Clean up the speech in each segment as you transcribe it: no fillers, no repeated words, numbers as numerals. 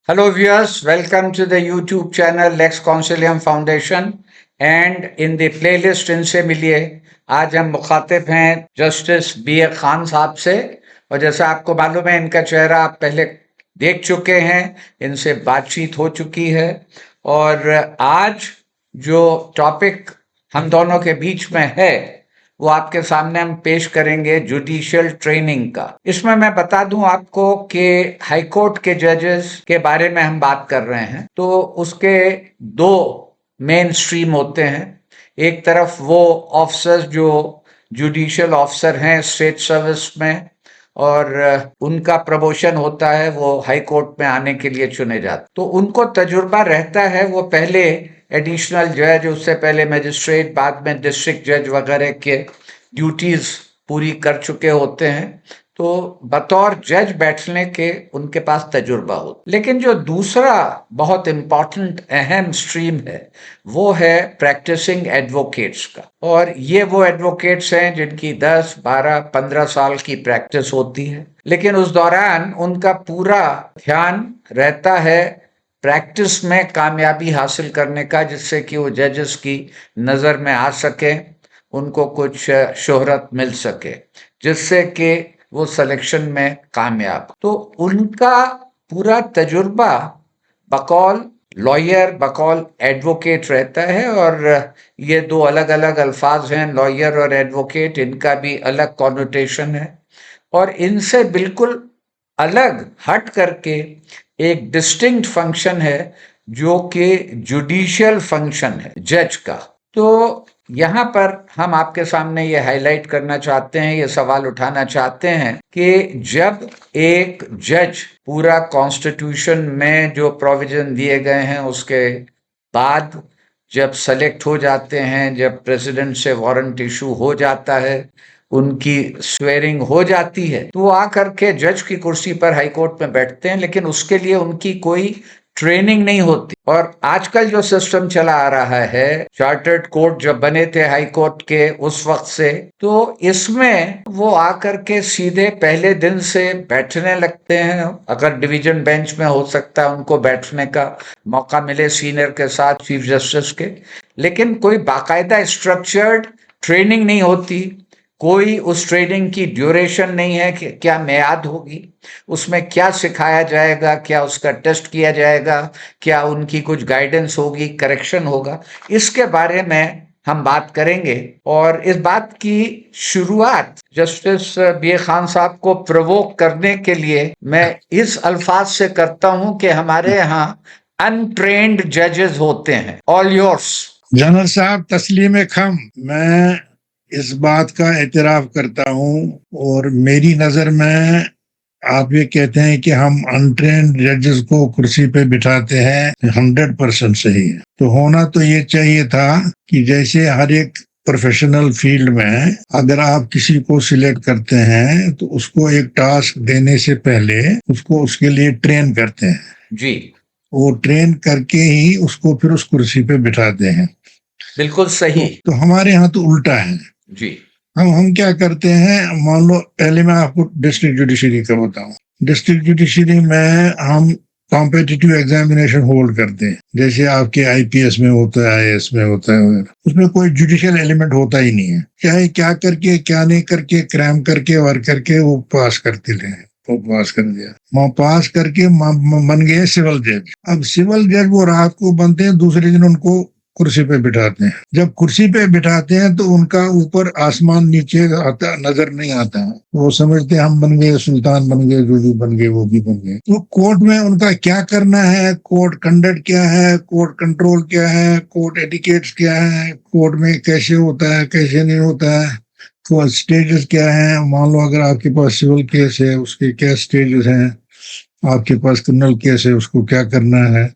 Hello viewers, welcome to the YouTube channel Lex Consilium Foundation and in the playlist इनसे मिलिए। आज हम मुखातिब हैं जस्टिस B.A. खान साहब से और जैसा आपको मालूम है इनका चेहरा आप पहले देख चुके हैं, इनसे बातचीत हो चुकी है और आज जो टॉपिक हम दोनों के बीच में है वो आपके सामने हम पेश करेंगे जुडिशियल ट्रेनिंग का। इसमें मैं बता दूं आपको कि हाई कोर्ट के जजेस के बारे में हम बात कर रहे हैं तो उसके दो मेन स्ट्रीम होते हैं। एक तरफ वो ऑफिसर्स जो जुडिशियल ऑफिसर हैं स्टेट सर्विस में और उनका प्रमोशन होता है, वो हाई कोर्ट में आने के लिए चुने जाते, तो उनको तजुर्बा रहता है। वो पहले एडिशनल जज, उससे पहले मजिस्ट्रेट, बाद में डिस्ट्रिक्ट जज वगैरह के ड्यूटीज पूरी कर चुके होते हैं, तो बतौर जज बैठने के उनके पास तजुर्बा हो। लेकिन जो दूसरा बहुत इम्पॉर्टेंट अहम स्ट्रीम है वो है प्रैक्टिसिंग एडवोकेट्स का, और ये वो एडवोकेट्स हैं जिनकी 10, 12, 15 साल की प्रैक्टिस होती है, लेकिन उस दौरान उनका पूरा ध्यान रहता है प्रैक्टिस में कामयाबी हासिल करने का, जिससे कि वो जजेस की नज़र में आ सके, उनको कुछ शोहरत मिल सके, जिससे कि वो सिलेक्शन में कामयाब। तो उनका पूरा तजुर्बा बकौल लॉयर, बकौल एडवोकेट रहता है, और ये दो अलग अलग अल्फाज हैं, लॉयर और एडवोकेट, इनका भी अलग कॉनोटेशन है। और इनसे बिल्कुल अलग हट करके एक डिस्टिंक्ट फंक्शन है जो कि जुडिशियल फंक्शन है जज का। तो यहाँ पर हम आपके सामने ये हाईलाइट करना चाहते हैं, ये सवाल उठाना चाहते हैं कि जब एक जज पूरा कॉन्स्टिट्यूशन में जो प्रोविजन दिए गए हैं उसके बाद जब सेलेक्ट हो जाते हैं, जब प्रेसिडेंट से वारंट इशू हो जाता है, उनकी स्वेरिंग हो जाती है, तो वो आकर के जज की कुर्सी पर हाई कोर्ट में बैठते हैं, लेकिन उसके लिए उनकी कोई ट्रेनिंग नहीं होती। और आजकल जो सिस्टम चला आ रहा है, चार्टर्ड कोर्ट जब बने थे हाई कोर्ट के उस वक्त से, तो इसमें वो आकर के सीधे पहले दिन से बैठने लगते हैं। अगर डिवीजन बेंच में हो सकता है उनको बैठने का मौका मिले सीनियर के साथ, चीफ जस्टिस के, लेकिन कोई बाकायदा स्ट्रक्चर्ड ट्रेनिंग नहीं होती। कोई उस ट्रेनिंग की ड्यूरेशन नहीं है कि क्या मियाद होगी, उसमें क्या सिखाया जाएगा, क्या उसका टेस्ट किया जाएगा, क्या उनकी कुछ गाइडेंस होगी, करेक्शन होगा, इसके बारे में हम बात करेंगे। और इस बात की शुरुआत जस्टिस B.A. खान साहब को प्रवोक करने के लिए मैं इस अल्फाज से करता हूं कि हमारे यहाँ अनट्रेन्ड जजेस होते हैं। All yours. जनरल साहब, तस्लीम खम, मैं इस बात का एतराफ करता हूँ और मेरी नजर में आप ये कहते हैं कि हम अनट्रेन्ड जजेस को कुर्सी पे बिठाते हैं, 100% सही है। तो होना तो ये चाहिए था कि जैसे हर एक प्रोफेशनल फील्ड में अगर आप किसी को सिलेक्ट करते हैं तो उसको एक टास्क देने से पहले उसको उसके लिए ट्रेन करते हैं जी, वो ट्रेन करके ही उसको फिर उस कुर्सी पे बिठाते हैं। बिल्कुल सही। तो हमारे यहाँ तो उल्टा है जी, हम क्या करते हैं, मान लो पहले मैं आपको डिस्ट्रिक्ट जुडिशरी का बताऊं। डिस्ट्रिक्ट जुडिशरी में हम कॉम्पिटिटिव एग्जामिनेशन होल्ड करते हैं, जैसे आपके आईपीएस में होता है, आईएएस में होता है। उसमें कोई जुडिशियल एलिमेंट होता ही नहीं है, चाहे क्या करके क्या नहीं करके, क्रैम करके और करके वो पास करते रहे। वो पास कर दिया, वहाँ पास करके बन गए सिविल जज। अब सिविल जज वो रात को बनते हैं, दूसरे दिन उनको कुर्सी पे बिठाते हैं। जब कुर्सी पे बिठाते हैं तो उनका ऊपर आसमान नीचे आता नजर नहीं आता है। वो समझते हैं हम बन गए सुल्तान, बन गए, जो भी बन गए वो भी बन गए। तो कोर्ट में उनका क्या करना है, कोर्ट कंडक्ट क्या है, कोर्ट कंट्रोल क्या है, कोर्ट एटिकेट्स क्या है, कोर्ट में कैसे होता है, कैसे नहीं होता है, तो स्टेजेस क्या है। मान लो अगर आपके पास सिविल केस है, उसके क्या स्टेजेस हैं, आपके पास क्रिमिनल केस है, उसको क्या करना है।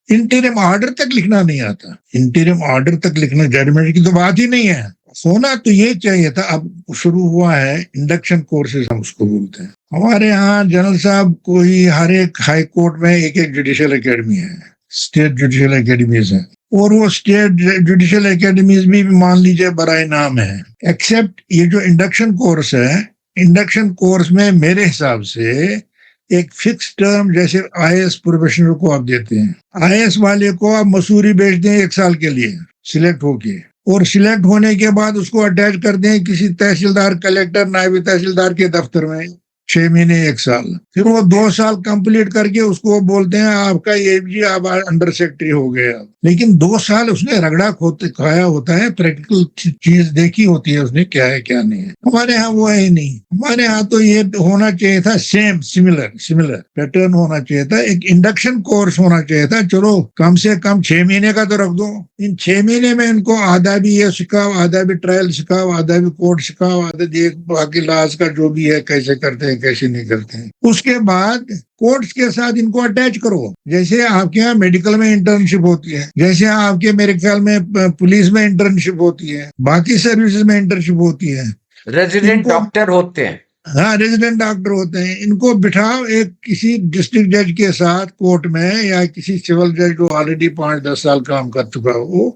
इंटीरियम ऑर्डर तक लिखना नहीं आता, इंटीरियम ऑर्डर तक लिखना, जजमेंट की तो बात ही नहीं है। होना तो ये चाहिए था। अब शुरू हुआ है इंडक्शन कोर्सेज, हम उसको बोलते हैं हमारे यहाँ। जनरल साहब, कोई हर एक हाई कोर्ट में एक एक जुडिशियल एकेडमी है, स्टेट जुडिशियल एकेडमीज है, और वो स्टेट जुडिशियल एकेडमीज भी मान लीजिए बराए नाम है। एक्सेप्ट ये जो इंडक्शन कोर्स है, इंडक्शन कोर्स में मेरे हिसाब से एक फिक्स टर्म जैसे आईएएस प्रोफेशनल को आप देते हैं, आईएएस वाले को आप मसूरी भेज दें 1 साल के लिए सिलेक्ट होके, और सिलेक्ट होने के बाद उसको अटैच कर दें किसी तहसीलदार, कलेक्टर, नायब तहसीलदार के दफ्तर में 6 महीने 1 साल, फिर वो 2 साल कंप्लीट करके उसको बोलते हैं आपका ये जी आप अंडर सेक्रेटरी हो गए। लेकिन 2 साल उसने रगड़ा खाया होता है, प्रैक्टिकल चीज देखी होती है उसने क्या है क्या नहीं है। हमारे यहाँ वो है ही नहीं। हमारे यहाँ तो ये होना चाहिए था सेम सिमिलर पैटर्न होना चाहिए था, एक इंडक्शन कोर्स होना चाहिए था। चलो कम से कम 6 महीने का तो रख दो, इन 6 महीने में इनको आधा भी ये सिखाओ, आधा भी ट्रायल सिखाओ, आधा भी कोर्ट सिखाओ, आधा बाकी लाज का जो भी है कैसे करते हैं कैसे नहीं करते हैं। उसके बाद कोर्ट्स के साथ इनको अटैच करो, जैसे आपके यहाँ मेडिकल में इंटर्नशिप होती है, जैसे आपके मेरे ख्याल में पुलिस में इंटर्नशिप होती है, बाकी सर्विसेज में इंटर्नशिप होती है, रेजिडेंट डॉक्टर होते हैं। हाँ रेजिडेंट डॉक्टर होते हैं। इनको बिठाओ एक किसी डिस्ट्रिक्ट जज के साथ कोर्ट में, या किसी सिविल जज जो ऑलरेडी 5-10 साल काम कर चुका हो,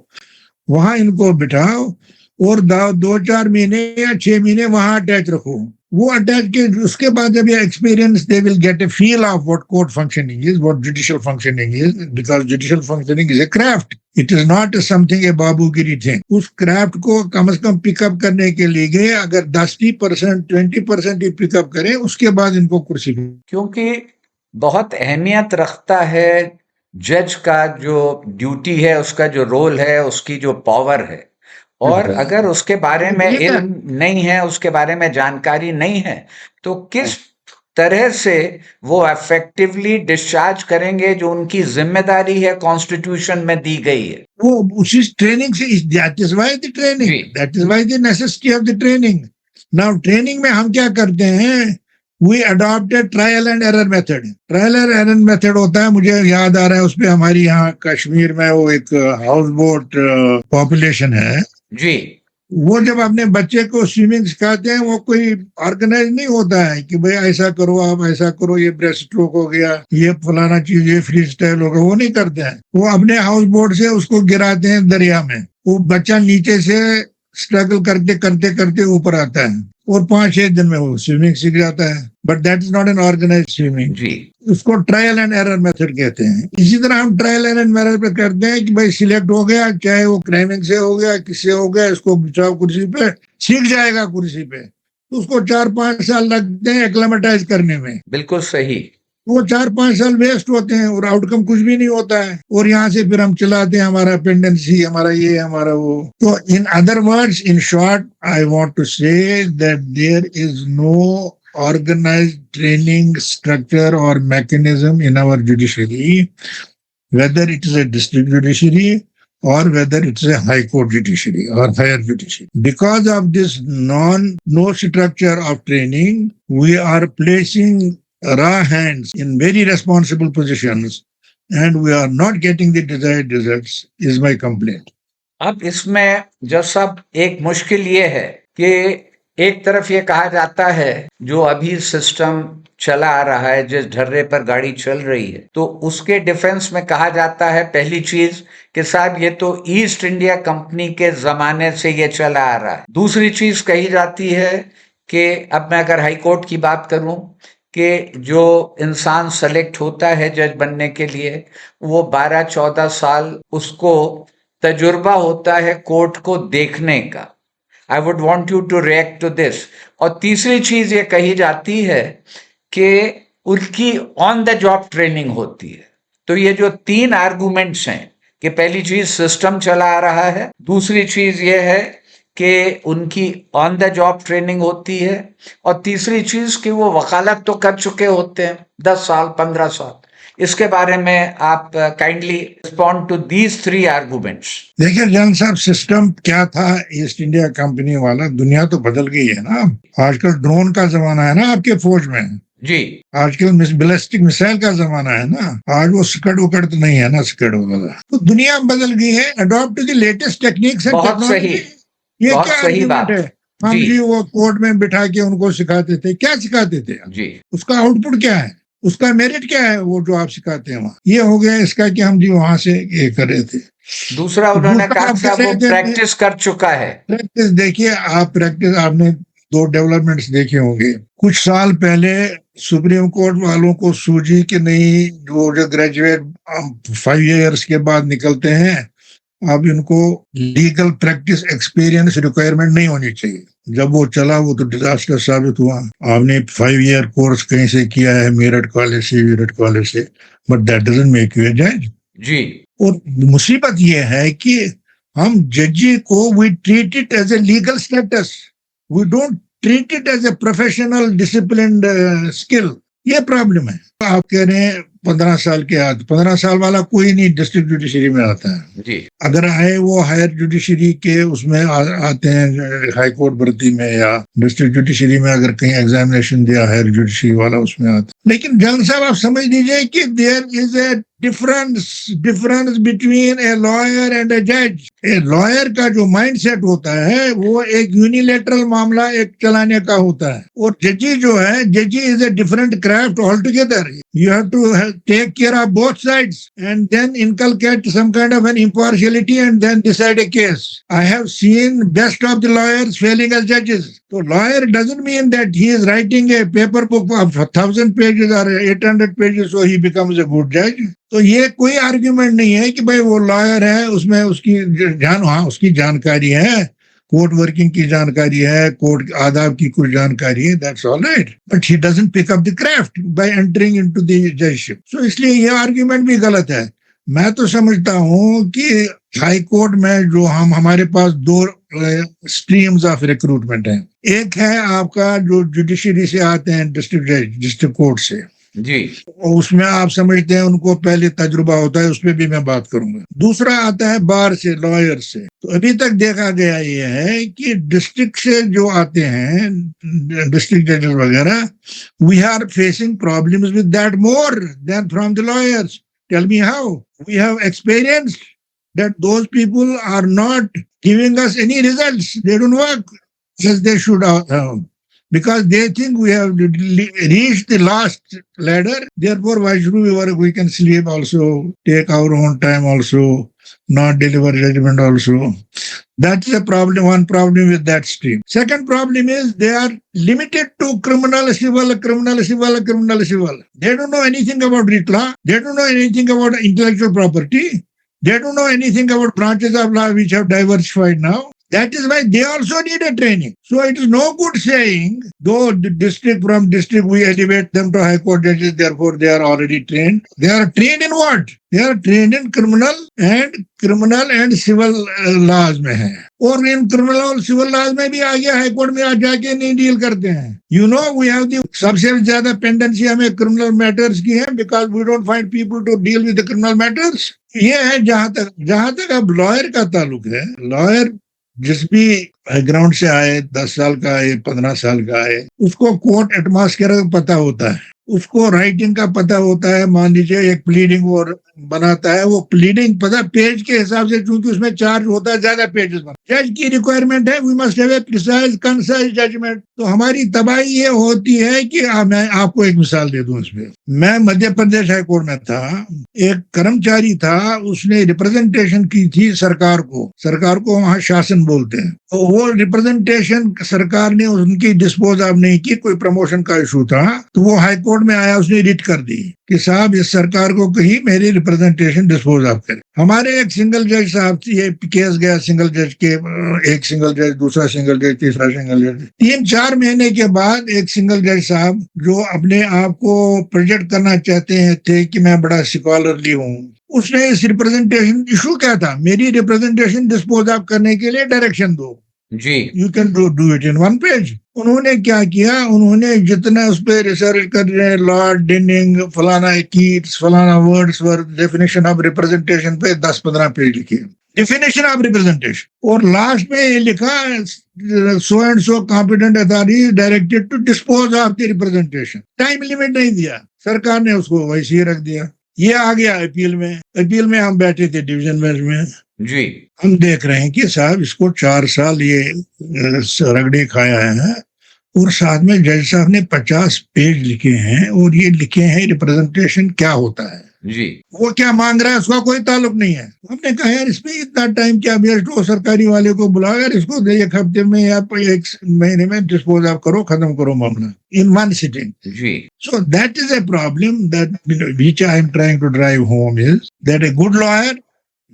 वहां इनको बिठाओ और 2-4 महीने या 6 महीने वहां अटैच रखो। वो अटैच के उसके बाद जब ये experience, they will get a feel of what court functioning is, what judicial functioning is, because judicial functioning is a craft, it is not something a बाबूगिरी थिंग। उस क्राफ्ट को कम से कम पिकअप करने के लिए अगर 10% 20% ही पिकअप करें, उसके बाद इनको कुर्सी, क्योंकि बहुत अहमियत रखता है जज का जो ड्यूटी है, उसका जो रोल है, उसकी जो पावर है, और अगर उसके बारे में इल्म नहीं है, उसके बारे में जानकारी नहीं है, तो किस तरह से वो इफेक्टिवली डिस्चार्ज करेंगे जो उनकी जिम्मेदारी है कॉन्स्टिट्यूशन में दी गई है। वो उसी ट्रेनिंग से, that is why the training, that is why the necessity of the training. Now training में हम क्या करते हैं, we adopted trial and error method. Trial and error method होता है, मुझे याद आ रहा है, उसपे हमारी यहाँ कश्मीर में वो एक हाउस बोट पॉपुलेशन है जी, वो जब अपने बच्चे को स्विमिंग सिखाते हैं, वो कोई ऑर्गेनाइज नहीं होता है कि भाई ऐसा करो, आप ऐसा करो, ये ब्रेस्ट स्ट्रोक हो गया, ये फलाना चीज, ये फ्री स्टाइल हो गया, वो नहीं करते हैं। वो अपने हाउस बोट से उसको गिराते हैं दरिया में, वो बच्चा नीचे से स्ट्रगल करते करते करते ऊपर आता है और 5-6 दिन में वो स्विमिंग सीख जाता है। But that is not an organize swimming, उसको ट्रायल एंड एरर मेथड कहते हैं। इसी तरह हम ट्रायल एंड एरर पे करते हैं कि भाई सिलेक्ट हो गया, चाहे वो क्राइमिंग से हो गया, किससे हो गया, इसको बिठाओ कुर्सी पे, सीख जाएगा कुर्सी पे, तो उसको 4-5 साल लगते हैं एक्लेमेटाइज करने में। बिल्कुल सही। वो 4-5 साल वेस्ट होते हैं और आउटकम कुछ भी नहीं होता है, और यहाँ से फिर हम चलाते हैं हमारा पेंडेंसी, हमारा ये, हमारा वो। तो in other words, in short, I want to say that there is no organized training structure or mechanism in our judiciary, whether it is a district judiciary or whether it is a high court judiciary or higher judiciary. Because of this no structure of training, we are placing raw hands in very responsible positions and we are not getting the desired results, is my complaint. अब इसमें जज साहब एक मुश्किल ये है कि एक तरफ ये कहा जाता है, जो अभी सिस्टम चला आ रहा है, जिस ढर्रे पर गाड़ी चल रही है, तो उसके डिफेंस में कहा जाता है पहली चीज कि साहब ये तो ईस्ट इंडिया कंपनी के जमाने से ये चला आ रहा है। दूसरी चीज कही जाती है कि अब मैं अगर हाई कोर्ट की बात करूं कि जो इंसान सेलेक्ट होता है जज बनने के लिए, वो 12-14 साल उसको तजुर्बा होता है कोर्ट को देखने का। I would want you to react to this. और तीसरी चीज ये कही जाती है कि उनकी ऑन द जॉब ट्रेनिंग होती है। तो ये जो 3 आर्गुमेंट्स हैं कि पहली चीज सिस्टम चला आ रहा है, दूसरी चीज ये है कि उनकी ऑन द जॉब ट्रेनिंग होती है, और तीसरी चीज कि वो वकालत तो कर चुके होते हैं 10 साल 15 साल। इसके बारे में आप kindly respond to these 3 arguments. देखिए जान साहब, सिस्टम क्या था ईस्ट इंडिया कंपनी वाला, दुनिया तो बदल गई है ना। आजकल ड्रोन का जमाना है ना आपके फौज में जी, आजकल बैलिस्टिक मिसाइल का जमाना है ना। आज वो स्कड उकड़ तो नहीं है ना, स्कड वाला। तो दुनिया बदल गई है, adopt to the latest techniques and technology. ये क्या आर्गुमेंट है? हम जी वो कोर्ट में बिठा के उनको सिखाते थे, क्या सिखाते थे जी, उसका आउटपुट क्या है, उसका मेरिट क्या है, वो जो आप सिखाते हैं वहाँ। ये हो गया इसका कि हम जी वहां से ये कर रहे थे। दूसरा उन्होंने कहा वो प्रैक्टिस कर चुका है। प्रैक्टिस देखिए आप, प्रैक्टिस आपने दो डेवलपमेंट्स देखे होंगे। कुछ साल पहले सुप्रीम कोर्ट वालों को सूझी कि नहीं, जो ग्रेजुएट 5 इयर्स के बाद निकलते हैं, अब इनको लीगल प्रैक्टिस एक्सपीरियंस रिक्वायरमेंट नहीं होनी चाहिए। जब वो चला वो तो डिजास्टर साबित हुआ। आपने 5 ईयर कोर्स कहीं से किया है, मेरठ कॉलेज से, but that doesn't make you a जज। जी। और मुसीबत ये है कि हम जजी को we treat it as a legal status, we don't treat it as a professional disciplined skill. ये प्रॉब्लम है। आप कह रहे हैं 15 साल के बाद, 15 साल वाला कोई नहीं डिस्ट्रिक्ट जुडिशरी में आता है जी। अगर आए वो हायर जुडिशरी के उसमें आते हैं, हाई कोर्ट भर्ती में या डिस्ट्रिक्ट जुडिशरी में अगर कहीं एग्जामिनेशन दिया हायर जुडिशरी वाला उसमें आता है। लेकिन जंग साहब आप समझ लीजिए कि there is a difference between a lawyer and a जज। ए लॉयर का जो माइंडसेट होता है वो एक यूनिलेटरल मामला एक चलाने का होता है, और जजी जो है, जजी is a different craft all together. You have to take care of both sides and then inculcate some kind of an impartiality and then decide a case. I have seen best of the lawyers failing as judges. So lawyer doesn't mean that he is writing a paper book of 1,000 pages or 800 pages so he becomes a good judge. तो ये कोई argument नहीं है कि भाई वो lawyer है, उसमें उसकी उसकी जानकारी है, कोर्ट वर्किंग की जानकारी है, कोर्ट आदाब की कुछ जानकारी है, that's all right, but he doesn't pick up the craft by entering into the judgeship. So इसलिए ये आर्ग्यूमेंट भी गलत है। मैं तो समझता हूं कि हाई कोर्ट में जो हमारे पास दो स्ट्रीम्स ऑफ रिक्रूटमेंट हैं। एक है आपका जो जुडिशरी से आते हैं, डिस्ट्रिक्ट जज, डिस्ट्रिक्ट कोर्ट से जी, और उसमें आप समझते हैं उनको पहले तजुर्बा होता है, उस पर भी मैं बात करूंगा। दूसरा आता है बार से, लॉयर से। तो अभी तक देखा गया ये है कि डिस्ट्रिक्ट से जो आते हैं डिस्ट्रिक्ट जजेस वगैरह, we are facing problems with that more than from the lawyers. Tell me how. We have experienced that those people are not giving us any results. They don't work as they should because they think we have reached the last ladder. Therefore, why should we work? We can sleep also, take our own time also, not deliver judgment also. That's a problem, one problem with that stream. Second problem is they are limited to criminal, civil. They don't know anything about writ law. They don't know anything about intellectual property. They don't know anything about branches of law which have diversified now. That is why they also need a training. So it is no good saying, though district from district we elevate them to high court judges, therefore they are already trained. They are trained in what? They are trained in criminal and civil laws में है, और इन criminal और civil laws में भी आगे high court में आ जाके नहीं डील करते हैं। You know we have the सबसे ज्यादा पेंडेंसी हमें criminal matters की है because we don't find people to deal with the criminal matters. ये है जहां तक अब लॉयर का ताल्लुक है। लॉयर जिस भी बैकग्राउंड से आए, 10 साल का आए, 15 साल का आए, उसको कोर्ट एटमॉस्फेयर पता होता है, उसको राइटिंग का पता होता है। मान लीजिए एक प्लीडिंग और बनाता है, वो प्लीडिंग पता पेज के हिसाब से, क्योंकि उसमें चार्ज होता है ज्यादा पेजेस में। जज की रिक्वायरमेंट है we must have a precise concise judgment. तो हमारी तबाही ये होती है कि मैं आपको एक मिसाल दे दूं इसमें। मैं मध्य प्रदेश हाई कोर्ट में था, एक कर्मचारी था, उसने रिप्रेजेंटेशन की थी सरकार को वहाँ शासन बोलते हैं, तो वो रिप्रेजेंटेशन सरकार ने उनकी डिस्पोज ऑफ नहीं की, कोई प्रमोशन का इशू था, तो वो हाई कोर्ट में आया, उसने रिट कर दी कि साहब इस सरकार को कहीं मेरी रिप्रेजेंटेशन डिस्पोज ऑफ करे। हमारे एक सिंगल जज साहब, ये केस गया सिंगल जज के, एक सिंगल जज, दूसरा सिंगल जज, तीसरा सिंगल जज। 3-4 महीने के बाद एक सिंगल जज साहब जो अपने आप को प्रोजेक्ट करना चाहते थे कि मैं बड़ा स्कॉलरली हूँ, उसने इस रिप्रेजेंटेशन इशू क्या था, मेरी रिप्रेजेंटेशन डिस्पोज ऑफ करने के लिए डायरेक्शन दो जी, you can do it in 1 page. उन्होंने क्या किया, उन्होंने जितना उस पर रिसर्च कर रहे हैं, लॉर्ड डिनिंग, फलाना कीट्स, फलाना वर्ड्सवर्थ, डेफिनेशन ऑफ रिप्रेजेंटेशन पे 10-15 पेज लिखे, डेफिनेशन ऑफ रिप्रेजेंटेशन, और लास्ट में ये लिखा so and so competent authority directed to dispose of the representation. Time limit नहीं दिया, सरकार ने उसको वैसे ही रख दिया। ये आ गया अपील में हम बैठे थे डिवीजन बेंच में जी, हम देख रहे हैं कि साहब इसको 4 साल ये रगड़े खाया है, और साथ में जज साहब ने 50 पेज लिखे हैं, और ये लिखे हैं रिप्रेजेंटेशन क्या होता है। जी वो क्या मांग रहा है उसका कोई ताल्लुक नहीं है। हमने कहा यार इसमें इतना टाइम क्या वेस्ट हो, सरकारी वाले को बुलाओ यार, इसको दे एक हफ्ते में या एक महीने में डिस्पोज ऑफ करो, खत्म करो मामला इन वन सिटिंग। जी So that is a problem that which I am trying to drive home is that a good lawyer,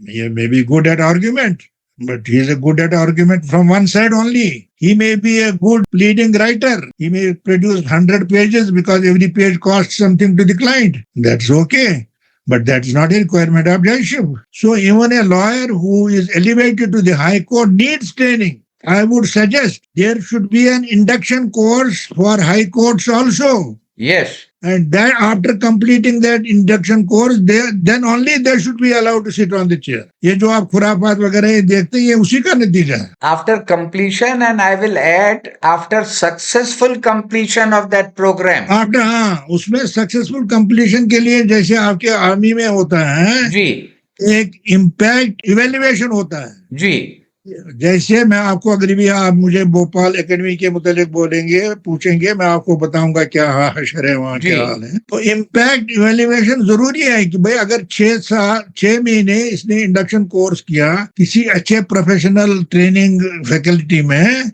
he may be good at argument, but he is a good at argument from one side only. He may be a good pleading writer. He may produce 100 pages because every page costs something to the client. That's okay. But that's not a requirement of judgeship. So even a lawyer who is elevated to the high court needs training. I would suggest there should be an induction course for high courts also. Yes And then after completing that induction course, then only they should be allowed to sit on the chair. ये जो आप खुराफात वगैरह ये देखते हैं, ये उसी का नतीजा है। after completion, and I will add, after successful completion of that program. After, हाँ, उसमें सक्सेसफुल कंप्लीशन के लिए जैसे आपके आर्मी में होता है जी एक इम्पैक्ट इवेल्युएशन होता है। जी जैसे मैं आपको अगर भी आप मुझे भोपाल एकेडमी के मुतालिक बोलेंगे, पूछेंगे, मैं आपको बताऊंगा क्या हशर है वहाँ, जी। क्या हाल है। तो इम्पैक्ट इवेल्युएशन जरूरी है कि भाई अगर 6 महीने इसने इंडक्शन कोर्स किया किसी अच्छे प्रोफेशनल ट्रेनिंग फैकल्टी में,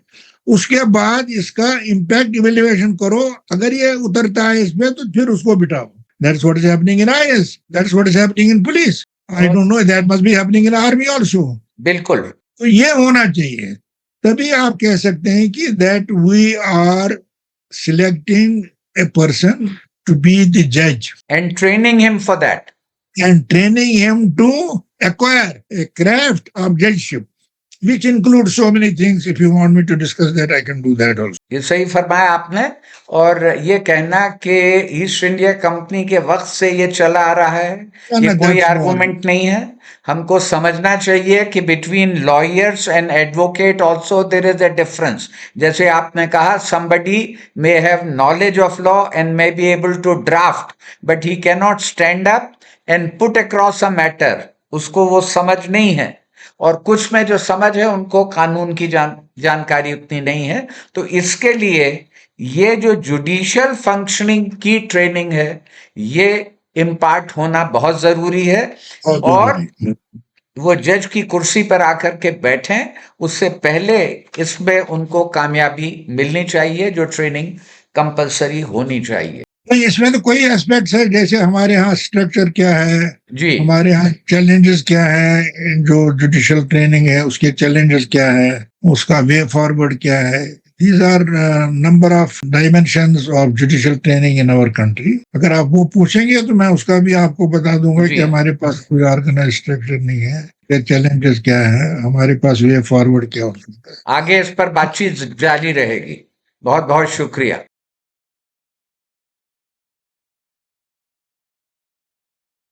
उसके बाद इसका इम्पैक्ट इवेल्युएशन करो। अगर ये उतरता है इसमें तो फिर उसको बिठाओ। That's what is happening in IAS, that's what is happening in police. I don't know, that must be happening in army also. बिल्कुल तो ये होना चाहिए, तभी आप कह सकते हैं कि that we are selecting a person to be the जज and training him for that. and training him to acquire a craft of judgeship, which includes so many things. If you want me to discuss that, I can do that also. ये सही फरमाया आपने। और ये कहना कि east India company के वक्त से ये चला आ रहा है, ये No, कोई that's आर्गुमेंट नहीं है। हमको समझना चाहिए कि between lawyers and advocate also there is a difference. जैसे आपने कहा, somebody may have knowledge of law and may be able to draft, but he cannot stand up and put across a matter. उसको वो समझ नहीं है, और कुछ में जो समझ है उनको कानून की जानकारी उतनी नहीं है। तो इसके लिए ये जो जुडिशियल फंक्शनिंग की ट्रेनिंग है, ये इम्पार्ट होना बहुत जरूरी है। और वो जज की कुर्सी पर आकर के बैठें, उससे पहले इसमें उनको कामयाबी मिलनी चाहिए, जो ट्रेनिंग कंपलसरी होनी चाहिए। नहीं, इसमें तो कोई एस्पेक्ट्स है, जैसे हमारे यहाँ स्ट्रक्चर क्या है, जी हमारे यहाँ चैलेंजेस क्या है, जो जुडिशियल ट्रेनिंग है उसके चैलेंजेस क्या है, उसका वे फॉरवर्ड क्या है। These are number of dimensions of judicial training in our country. अगर आप वो पूछेंगे तो मैं उसका भी आपको बता दूंगा कि हमारे पास कोई ऑर्गेनाइज स्ट्रक्चर नहीं है, ये चैलेंजेस क्या है, हमारे पास वे फॉरवर्ड क्या हो सकता है। आगे इस पर बातचीत जारी रहेगी। बहुत बहुत शुक्रिया।